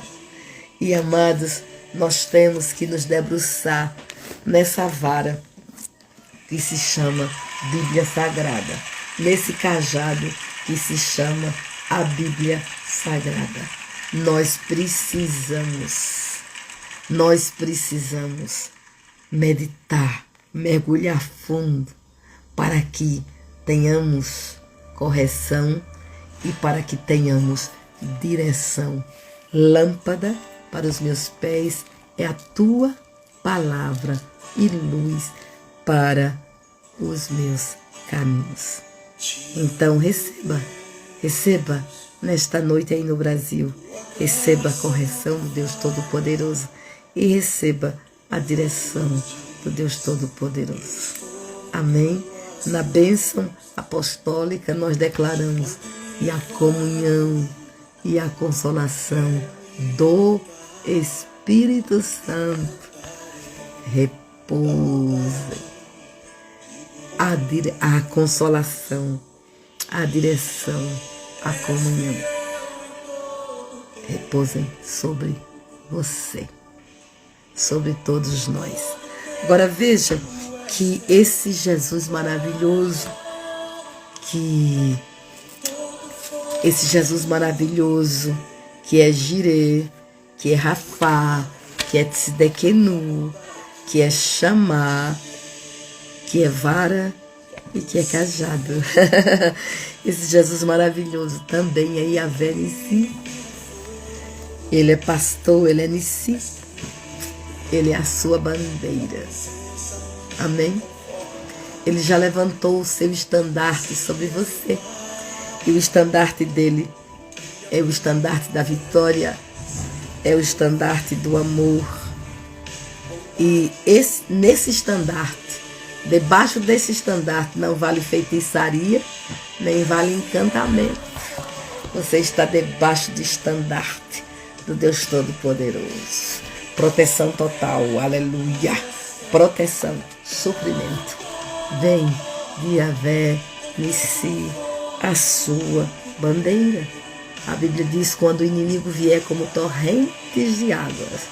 E, amados, nós temos que nos debruçar nessa vara que se chama Bíblia Sagrada, nesse cajado que se chama a Bíblia Sagrada. Nós precisamos meditar, mergulhar fundo para que tenhamos correção e para que tenhamos direção. Lâmpada para os meus pés é a tua palavra e luz para os meus caminhos. Então receba nesta noite aí no Brasil, receba a correção do Deus Todo-Poderoso e receba a direção do Deus Todo-Poderoso. Amém? Na bênção apostólica nós declaramos e a comunhão e a consolação do Espírito Santo repousem. A consolação, a direção, a comunhão repousem sobre você, sobre todos nós. Agora veja que esse Jesus maravilhoso, que é Jireh, que é Rafá, que é Tsidkenu, que é chamar, que é vara e que é cajado. Esse Jesus maravilhoso também é Yahvé Nissi. Ele é pastor, ele é Nissi. Ele é a sua bandeira. Amém? Ele já levantou o seu estandarte sobre você. E o estandarte dele é o estandarte da vitória, é o estandarte do amor. E nesse estandarte, debaixo desse estandarte, não vale feitiçaria, nem vale encantamento. Você está debaixo do estandarte do Deus Todo-Poderoso. Proteção total, aleluia. Proteção, suprimento. Vem de Yahvé Nissi, a sua bandeira. A Bíblia diz: quando o inimigo vier como torrentes de águas,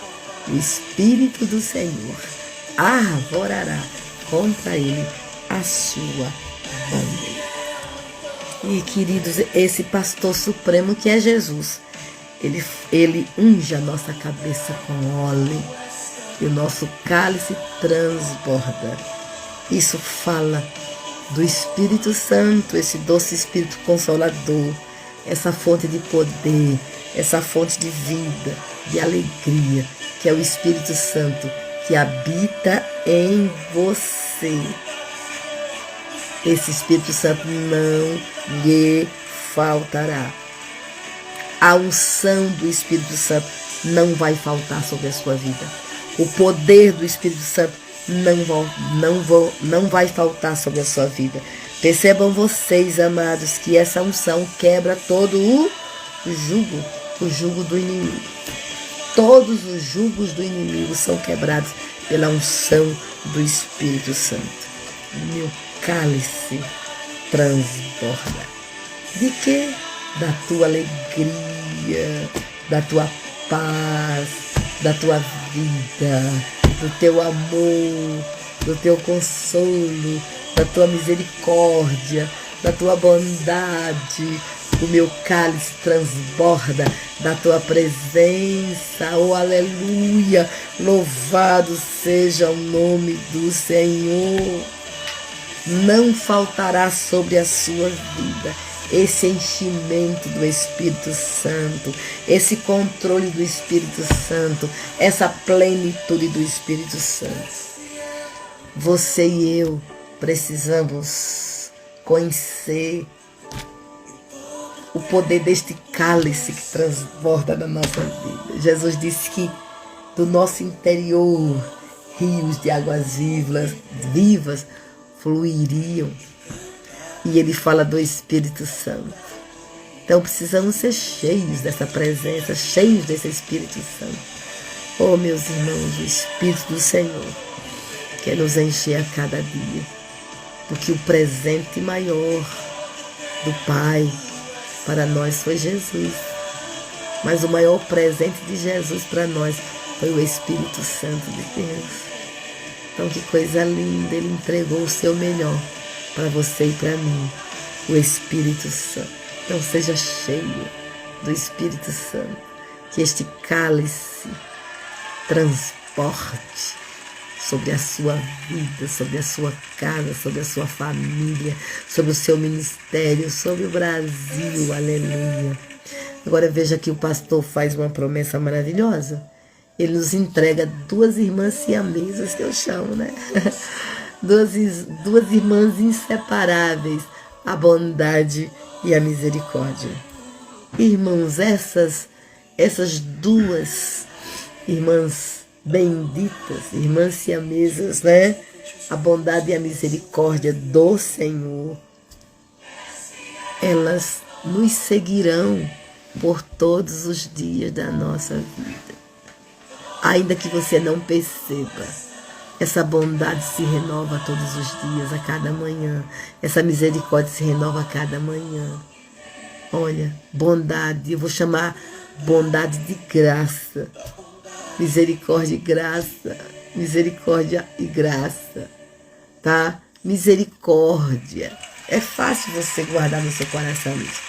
o Espírito do Senhor arvorará contra ele a sua bandeira. E, queridos, esse pastor supremo que é Jesus, ele unge a nossa cabeça com óleo e o nosso cálice transborda. Isso fala do Espírito Santo, esse doce Espírito Consolador, essa fonte de poder, essa fonte de vida, de alegria, que é o Espírito Santo que habita em você. Esse Espírito Santo não lhe faltará. A unção do Espírito Santo não vai faltar sobre a sua vida. O poder do Espírito Santo não vai faltar sobre a sua vida. Percebam vocês, amados, que essa unção quebra todo o jugo do inimigo. Todos os jugos do inimigo são quebrados pela unção do Espírito Santo. Meu cálice transborda. De quê? Da tua alegria, da tua paz, da tua vida, do teu amor, do teu consolo, da tua misericórdia, da tua bondade. O meu cálice transborda da tua presença. Oh, aleluia! Louvado seja o nome do Senhor. Não faltará sobre a sua vida esse enchimento do Espírito Santo, esse controle do Espírito Santo, essa plenitude do Espírito Santo. Você e eu precisamos conhecer o poder deste cálice que transborda na nossa vida. Jesus disse que do nosso interior rios de águas vivas fluiriam. E ele fala do Espírito Santo. Então precisamos ser cheios dessa presença, cheios desse Espírito Santo. Oh, meus irmãos, o Espírito do Senhor quer nos encher a cada dia. Porque o presente maior do Pai para nós foi Jesus. Mas o maior presente de Jesus para nós foi o Espírito Santo de Deus. Então que coisa linda, ele entregou o seu melhor para você e para mim, o Espírito Santo. Então seja cheio do Espírito Santo, que este cálice transporte sobre a sua vida, sobre a sua casa, sobre a sua família, sobre o seu ministério, sobre o Brasil, aleluia. Agora veja que o pastor faz uma promessa maravilhosa. Ele nos entrega duas irmãs siamesas, que eu chamo, né? Duas irmãs inseparáveis, a bondade e a misericórdia. Irmãos, essas duas irmãs benditas, irmãs siamesas, né? A bondade e a misericórdia do Senhor, elas nos seguirão por todos os dias da nossa vida. Ainda que você não perceba, essa bondade se renova todos os dias, a cada manhã. Essa misericórdia se renova a cada manhã. Olha, bondade, eu vou chamar bondade de graça. Misericórdia e graça. Misericórdia e graça. Tá? Misericórdia. É fácil você guardar no seu coração isso.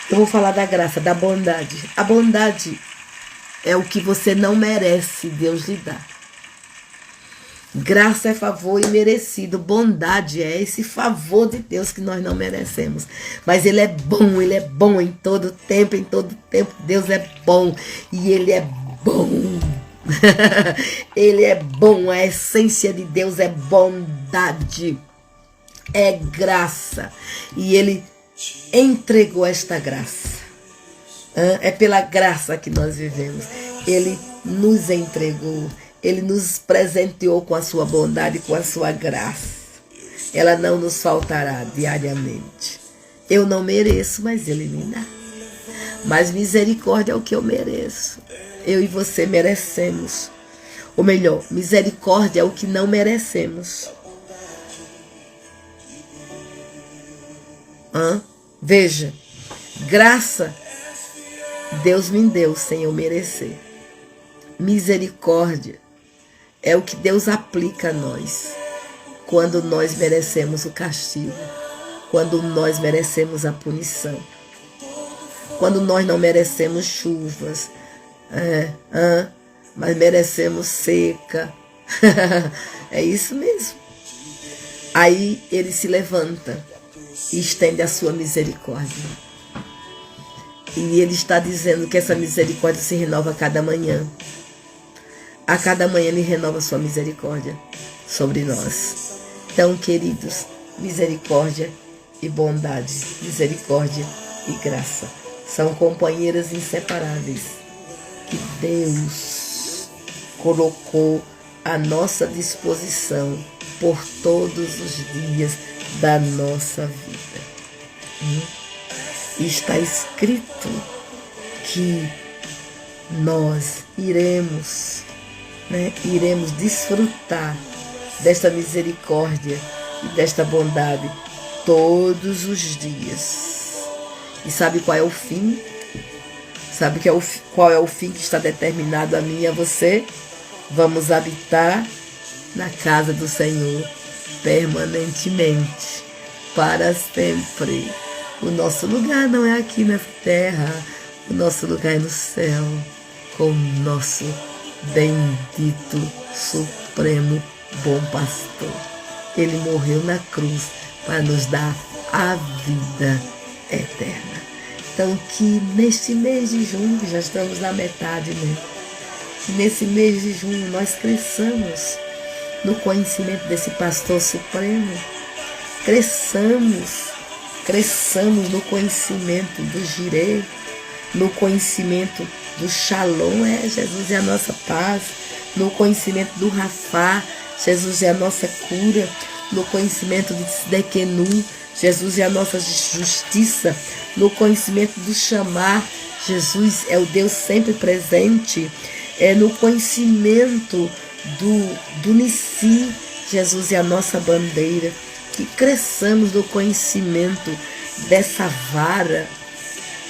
Eu vou falar da graça, da bondade. A bondade é o que você não merece Deus lhe dar. Graça é favor imerecido, bondade é esse favor de Deus que nós não merecemos. Mas Ele é bom em todo tempo, Deus é bom e Ele é bom. Ele é bom, a essência de Deus é bondade, é graça. E Ele entregou esta graça. É pela graça que nós vivemos. Ele nos entregou. Ele nos presenteou com a sua bondade, com a sua graça. Ela não nos faltará diariamente. Eu não mereço, mas Ele me dá. Mas misericórdia é o que eu mereço. Eu e você merecemos. Ou melhor, misericórdia é o que não merecemos. Veja, graça Deus me deu sem eu merecer. Misericórdia é o que Deus aplica a nós quando nós merecemos o castigo, quando nós merecemos a punição, quando nós não merecemos chuvas, mas merecemos seca. É isso mesmo. Aí Ele se levanta e estende a sua misericórdia. E Ele está dizendo que essa misericórdia se renova a cada manhã. A cada manhã Ele renova a sua misericórdia sobre nós. Então, queridos, misericórdia e bondade, misericórdia e graça são companheiras inseparáveis que Deus colocou à nossa disposição por todos os dias da nossa vida. Está escrito que nós iremos desfrutar desta misericórdia e desta bondade todos os dias. E sabe qual é o fim? Sabe qual é o fim que está determinado a mim e a você? Vamos habitar na casa do Senhor permanentemente, para sempre. O nosso lugar não é aqui na terra, o nosso lugar é no céu, com o nosso bendito, supremo, bom pastor. Ele morreu na cruz para nos dar a vida eterna. Então, que neste mês de junho, que já estamos na metade, que nesse mês de junho nós cresçamos no conhecimento desse pastor supremo, cresçamos no conhecimento do Jireh, no conhecimento do Shalom, Jesus é a nossa paz, no conhecimento do Rafá, Jesus é a nossa cura, no conhecimento de Tzedekenu, Jesus é a nossa justiça, no conhecimento do Chamar, Jesus é o Deus sempre presente, no conhecimento do Nissi, Jesus é a nossa bandeira. Que cresçamos no conhecimento dessa vara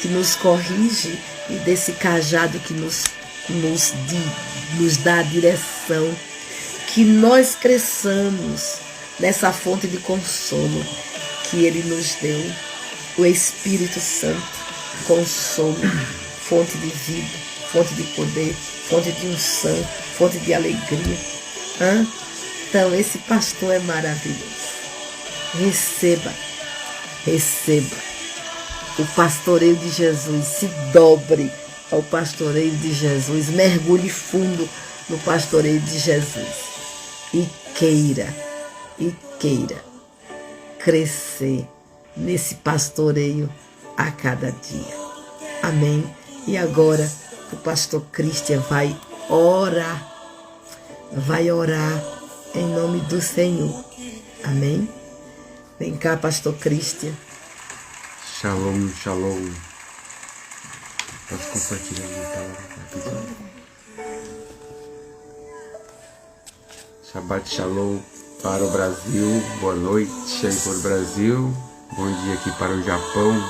que nos corrige e desse cajado que nos dá a direção. Que nós cresçamos nessa fonte de consolo que Ele nos deu, o Espírito Santo, consolo, fonte de vida, fonte de poder, fonte de unção, fonte de alegria. Então, esse pastor é maravilhoso. Receba o pastoreio de Jesus, se dobre ao pastoreio de Jesus, mergulhe fundo no pastoreio de Jesus e queira crescer nesse pastoreio a cada dia. Amém? E agora o pastor Christian vai orar em nome do Senhor. Amém? Vem cá, pastor Christian. Shalom, shalom. Posso compartilhar minha palavra rapidinho? Shabbat shalom para o Brasil. Boa noite aí para o Brasil. Bom dia aqui para o Japão.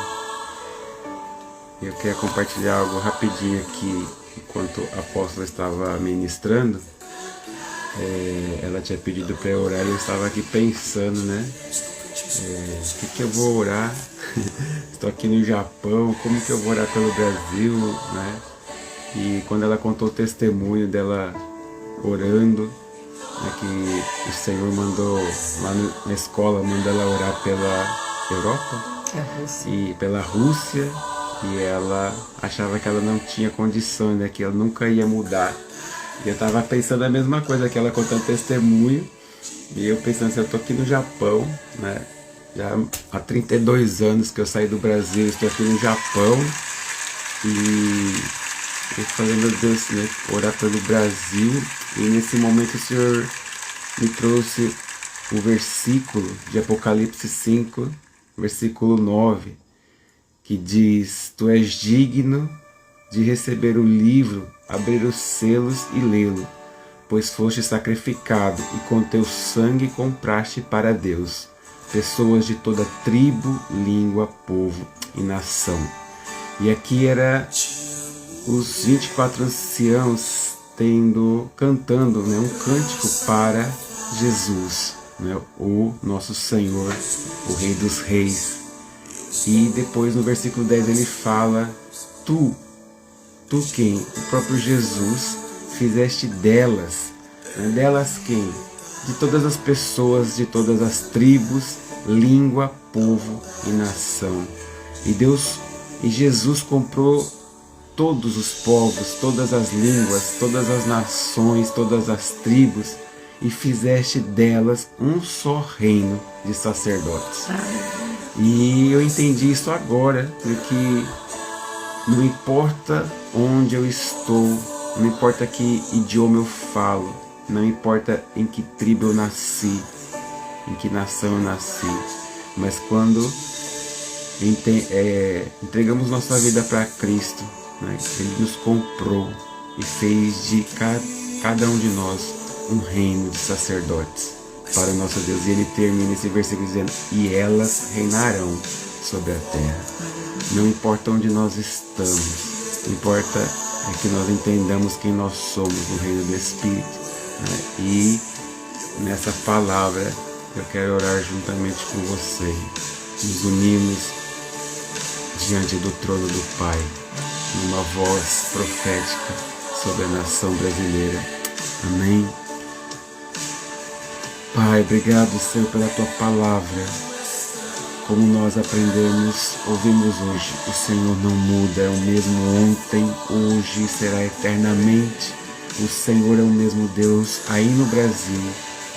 Eu quero compartilhar algo rapidinho aqui. Enquanto a apóstola estava ministrando, ela tinha pedido para eu orar e eu estava aqui pensando, né? O que eu vou orar? Estou aqui no Japão, como que eu vou orar pelo Brasil, né? E quando ela contou o testemunho dela orando, né, que o Senhor mandou lá na escola, mandou ela orar pela Europa e pela Rússia, e ela achava que ela não tinha condições, né, que ela nunca ia mudar. E eu estava pensando a mesma coisa, que ela contando testemunho, e eu pensando, eu estou aqui no Japão, né, já há 32 anos que eu saí do Brasil, estou aqui no Japão, e eu falei, meu Deus, né, orar pelo Brasil. E nesse momento o Senhor me trouxe o versículo de Apocalipse 5, versículo 9, que diz: Tu és digno de receber o livro, abrir os selos e lê-lo, pois foste sacrificado e com teu sangue compraste para Deus pessoas de toda tribo, língua, povo e nação. E aqui era os 24 anciãos cantando, né, um cântico para Jesus, né, o nosso Senhor, o Rei dos Reis. E depois no versículo 10 ele fala: Tu quem? O próprio Jesus, fizeste delas, né, delas quem? De todas as pessoas, de todas as tribos, língua, povo e nação. E Jesus comprou todos os povos, todas as línguas, todas as nações, todas as tribos, e fizeste delas um só reino de sacerdotes. E eu entendi isso agora, porque não importa onde eu estou, não importa que idioma eu falo, não importa em que tribo eu nasci, em que nação eu nasci, mas quando entregamos nossa vida para Cristo, né, Ele nos comprou e fez de cada um de nós um reino de sacerdotes para o nosso Deus. E Ele termina esse versículo dizendo: e elas reinarão sobre a terra. Não importa onde nós estamos, importa é que nós entendamos quem nós somos no reino do Espírito, né? E nessa palavra eu quero orar juntamente com você. Nos unimos diante do trono do Pai, numa voz profética sobre a nação brasileira. Amém. Pai, obrigado, Senhor, pela Tua palavra. Como nós ouvimos hoje, o Senhor não muda, é o mesmo ontem, hoje e será eternamente. O Senhor é o mesmo Deus aí no Brasil,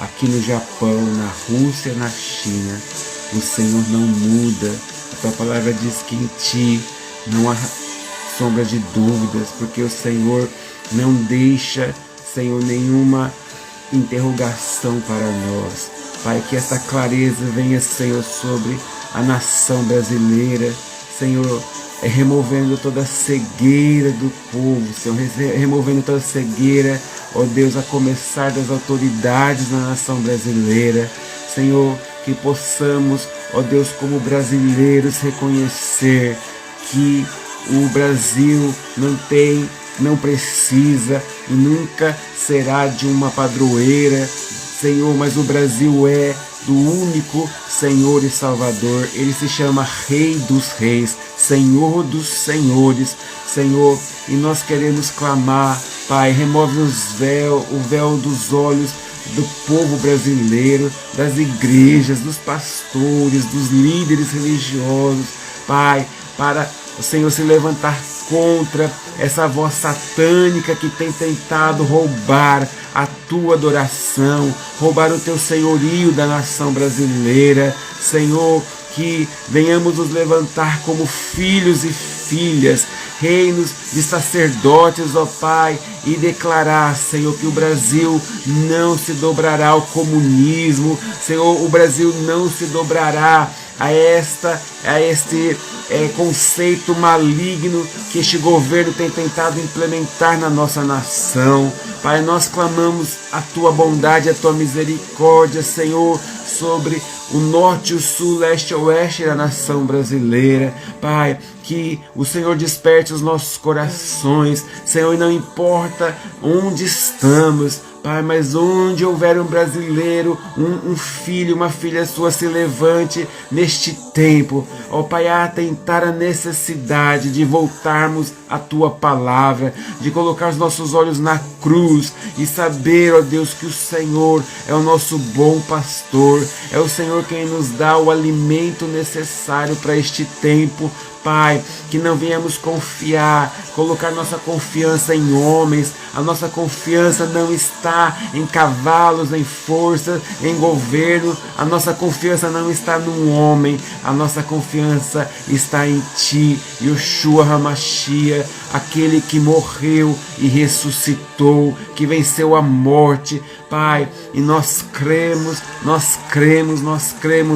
aqui no Japão, na Rússia, na China. O Senhor não muda. A Tua palavra diz que em Ti não há sombra de dúvidas, porque o Senhor não deixa, Senhor, nenhuma interrogação para nós. Pai, que essa clareza venha, Senhor, sobre a nação brasileira, Senhor, removendo toda a cegueira do povo, Senhor, removendo toda a cegueira, ó Deus, a começar das autoridades na nação brasileira, Senhor, que possamos, ó Deus, como brasileiros, reconhecer que o Brasil não precisa e nunca será de uma padroeira, Senhor, mas o Brasil é do único Senhor e Salvador. Ele se chama Rei dos Reis, Senhor dos Senhores, Senhor, e nós queremos clamar, Pai, remove o véu dos olhos do povo brasileiro, das igrejas, dos pastores, dos líderes religiosos, Pai, para o Senhor se levantar contra essa voz satânica que tem tentado roubar a Tua adoração, roubar o Teu senhorio da nação brasileira. Senhor, que venhamos nos levantar como filhos e filhas, reinos de sacerdotes, ó Pai, e declarar, Senhor, que o Brasil não se dobrará ao comunismo, Senhor, o Brasil não se dobrará a este conceito maligno que este governo tem tentado implementar na nossa nação. Pai, nós clamamos a Tua bondade, a Tua misericórdia, Senhor, sobre o norte, o sul, leste e oeste da nação brasileira. Pai, que o Senhor desperte os nossos corações, Senhor, e não importa onde estamos, Pai, mas onde houver um brasileiro, um filho, uma filha sua, se levante neste tempo, ó Pai, a atentar a necessidade de voltarmos à Tua palavra, de colocar os nossos olhos na cruz e saber, ó Deus, que o Senhor é o nosso bom pastor, é o Senhor quem nos dá o alimento necessário para este tempo. Pai, que não venhamos colocar nossa confiança em homens. A nossa confiança não está em cavalos, em força, em governo. A nossa confiança não está num homem. A nossa confiança está em Ti, Yoshua HaMashiach, aquele que morreu e ressuscitou, que venceu a morte. Pai, e nós cremos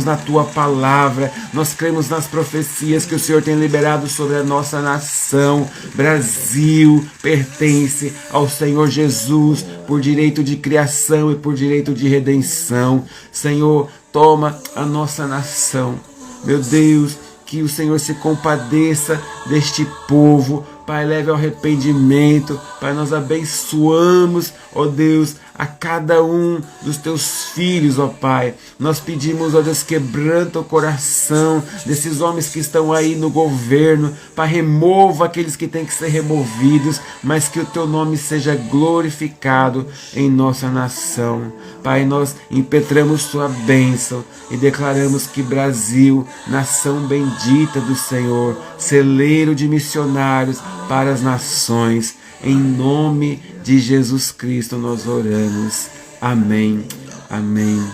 na Tua palavra, nós cremos nas profecias que o Senhor tem liberado sobre a nossa nação. Brasil pertence ao Senhor Jesus por direito de criação e por direito de redenção. Senhor, toma a nossa nação. Meu Deus, que o Senhor se compadeça deste povo. Pai, leve ao arrependimento. Pai, nós abençoamos, ó Deus, a cada um dos Teus filhos, ó Pai. Nós pedimos, ó Deus, quebranta o coração desses homens que estão aí no governo. Pai, remova aqueles que têm que ser removidos, mas que o Teu nome seja glorificado em nossa nação. Pai, nós impetramos Tua bênção e declaramos que Brasil, nação bendita do Senhor, celeiro de missionários para as nações. Em nome de Jesus Cristo nós oramos. Amém, amém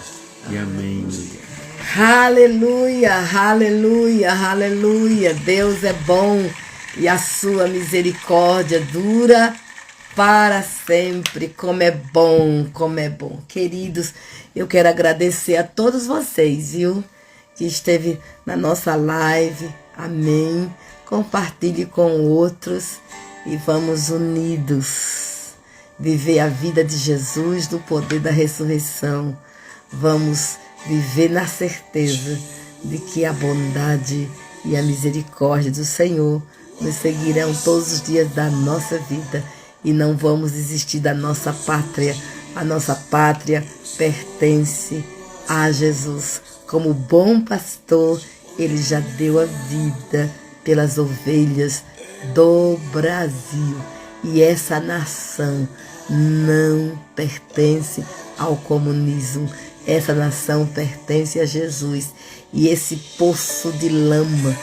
e amém. Aleluia, aleluia, aleluia. Deus é bom e a sua misericórdia dura para sempre. Como é bom, como é bom. Queridos, eu quero agradecer a todos vocês, viu? Que esteve na nossa live. Amém. Compartilhe com outros. E vamos unidos viver a vida de Jesus no poder da ressurreição. Vamos viver na certeza de que a bondade e a misericórdia do Senhor nos seguirão todos os dias da nossa vida e não vamos desistir da nossa pátria. A nossa pátria pertence a Jesus. Como bom pastor, Ele já deu a vida pelas ovelhas do Brasil. E essa nação não pertence ao comunismo. Essa nação pertence a Jesus. E esse poço de lama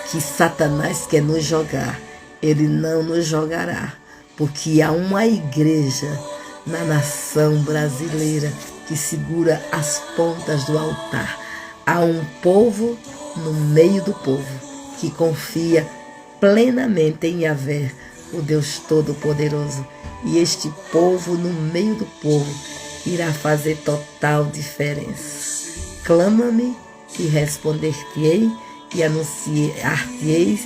que Satanás quer nos jogar, ele não nos jogará. Porque há uma igreja na nação brasileira que segura as pontas do altar. Há um povo no meio do povo que confia plenamente em Yahvé, o Deus Todo-Poderoso. E este povo, no meio do povo, irá fazer total diferença. Clama-me e responder-te-ei e anunciar-te-eis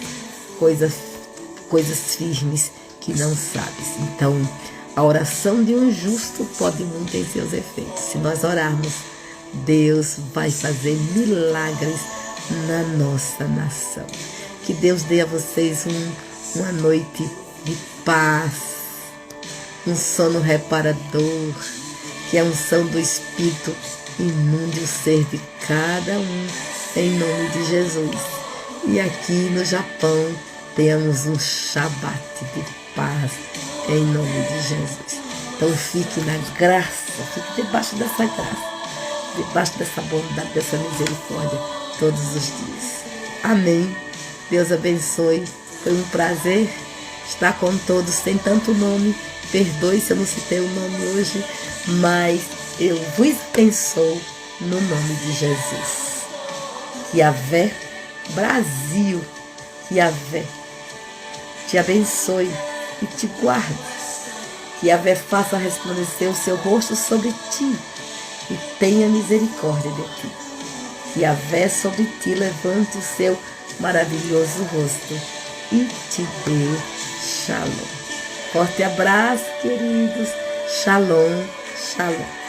coisas firmes que não sabes. Então, a oração de um justo pode muito em seus efeitos. Se nós orarmos, Deus vai fazer milagres na nossa nação. Que Deus dê a vocês uma noite de paz, um sono reparador, que a unção do Espírito inunde o ser de cada um, em nome de Jesus. E aqui no Japão, tenhamos um Shabat de paz, em nome de Jesus. Então fique na graça, fique debaixo dessa graça, debaixo dessa bondade, dessa misericórdia, todos os dias. Amém. Deus abençoe. Foi um prazer estar com todos, sem tanto nome. Perdoe se eu não citei o nome hoje, mas eu vos abençoo no nome de Jesus. Que Yahvé, Brasil, que Yahvé te abençoe e te guarde. Que Yahvé faça resplandecer o seu rosto sobre ti e tenha misericórdia de ti. Que Yahvé sobre ti levante o seu maravilhoso rosto e te dê shalom. Forte abraço, queridos. Shalom, shalom.